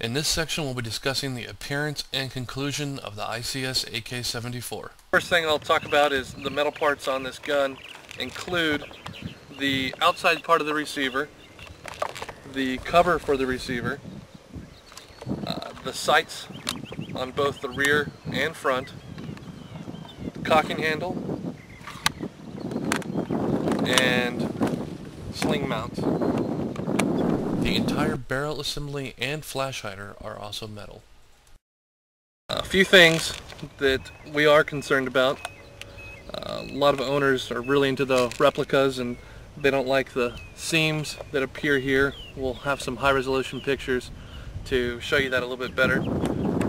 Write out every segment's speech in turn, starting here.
In this section we'll be discussing the appearance and conclusion of the ICS AK-74. First thing I'll talk about is the metal parts on this gun include the outside part of the receiver, the cover for the receiver, the sights on both the rear and front, the cocking handle, and sling mount. The entire barrel assembly and flash hider are also metal. A few things that we are concerned about. A lot of owners are really into the replicas and they don't like the seams that appear here. We'll have some high resolution pictures to show you that a little bit better.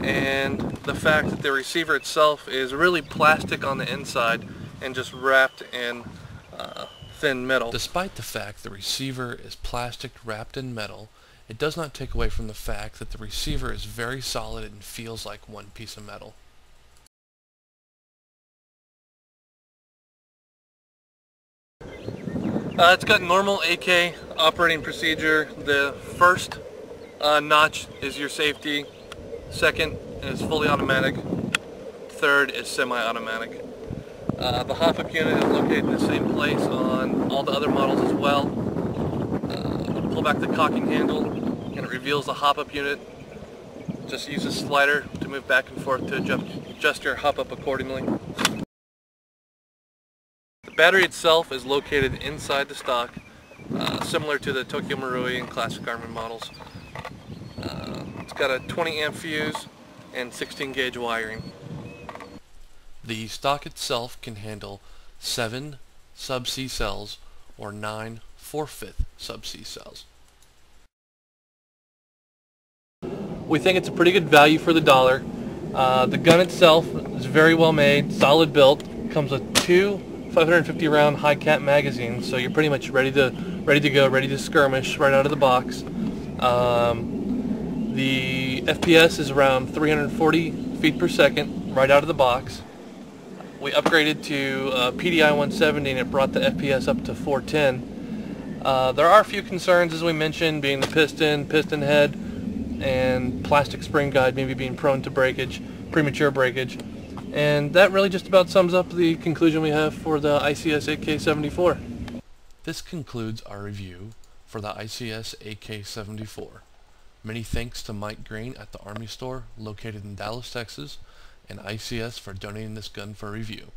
And the fact that the receiver itself is really plastic on the inside and just wrapped in thin metal. Despite the fact the receiver is plastic wrapped in metal, it does not take away from the fact that the receiver is very solid and feels like one piece of metal. It's got normal AK operating procedure. The first notch is your safety, second is fully automatic, third is semi-automatic. The hop-up unit is located in the same place on all the other models as well. Pull back the cocking handle and it reveals the hop-up unit. Just use a slider to move back and forth to adjust your hop-up accordingly. The battery itself is located inside the stock, similar to the Tokyo Marui and classic Garmin models. It's got a 20 amp fuse and 16 gauge wiring. The stock itself can handle 7 sub-C cells or 9 4/5 sub-C cells. We think it's a pretty good value for the dollar. The gun itself is very well made, solid built. Comes with 2 550 round high cap magazines, so you're pretty much ready to go, ready to skirmish right out of the box. The FPS is around 340 feet per second right out of the box. We upgraded to PDI 170 and it brought the FPS up to 410. There are a few concerns, as we mentioned, being the piston head, and plastic spring guide maybe being prone to breakage, premature breakage. And that really just about sums up the conclusion we have for the ICS AK-74. This concludes our review for the ICS AK-74. Many thanks to Mike Green at the Army Store located in Dallas, Texas, and ICS for donating this gun for review.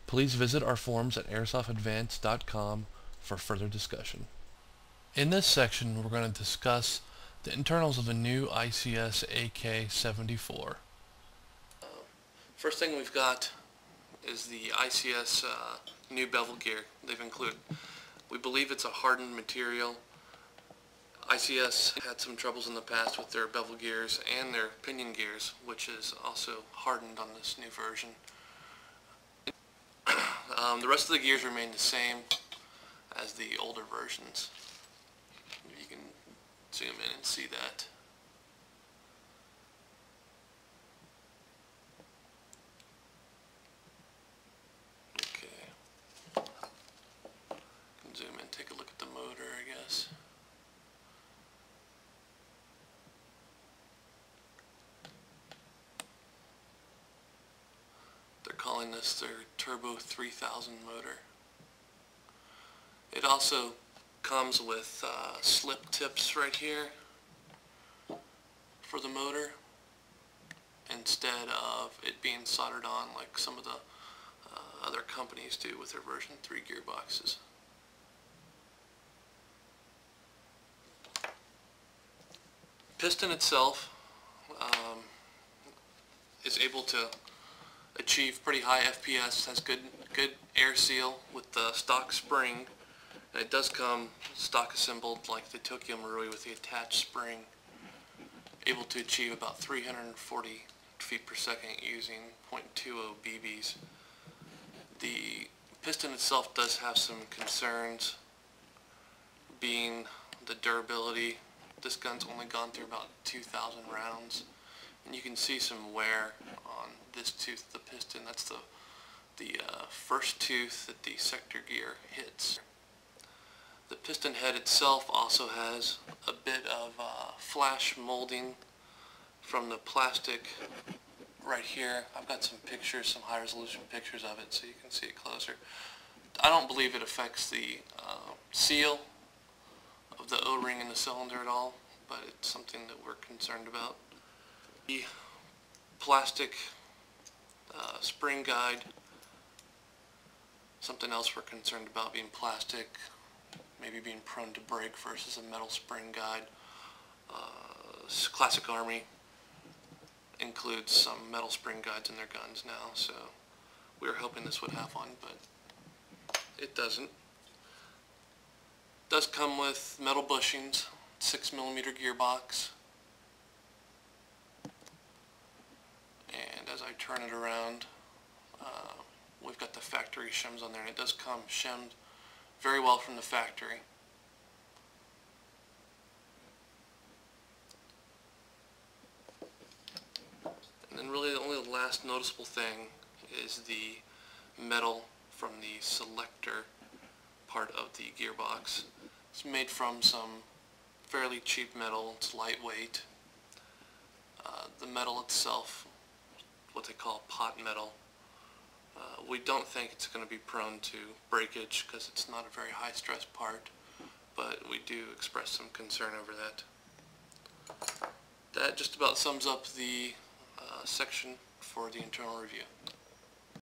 Please visit our forums at airsoftadvance.com for further discussion. In this section we're going to discuss the internals of the new ICS AK-74. First thing we've got is the ICS new bevel gear they've included. We believe it's a hardened material. ICS had some troubles in the past with their bevel gears and their pinion gears, which is also hardened on this new version. The rest of the gears remain the same as the older versions. You can zoom in and see that. Okay. Can zoom in, take a look at the motor, I guess. They're calling this their Turbo 3000 motor. It also comes with slip tips right here for the motor, instead of it being soldered on like some of the other companies do with their version 3 gearboxes. Piston itself is able to achieve pretty high FPS, has good air seal with the stock spring, and it does come stock assembled like the Tokyo Marui with the attached spring, able to achieve about 340 feet per second using .20 BBs. The piston itself does have some concerns, being the durability. This gun's only gone through about 2,000 rounds, and you can see some wear on this tooth of the piston. That's the first tooth that the sector gear hits. The piston head itself also has a bit of flash molding from the plastic right here. I've got some pictures, some high resolution pictures of it so you can see it closer. I don't believe it affects the seal of the O-ring in the cylinder at all, but it's something that we're concerned about. The plastic spring guide, something else we're concerned about being plastic, maybe being prone to break versus a metal spring guide. Classic Army includes some metal spring guides in their guns now, so we were hoping this would have one, but it doesn't. It does come with metal bushings, 6mm gearbox, and as I turn it around, we've got the factory shims on there, and it does come shimmed very well from the factory. And then really only the last noticeable thing is the metal from the selector part of the gearbox. It's made from some fairly cheap metal. It's lightweight. The metal itself, what they call pot metal, we don't think it's going to be prone to breakage because it's not a very high stress part, but we do express some concern over that. That just about sums up the section for the internal review.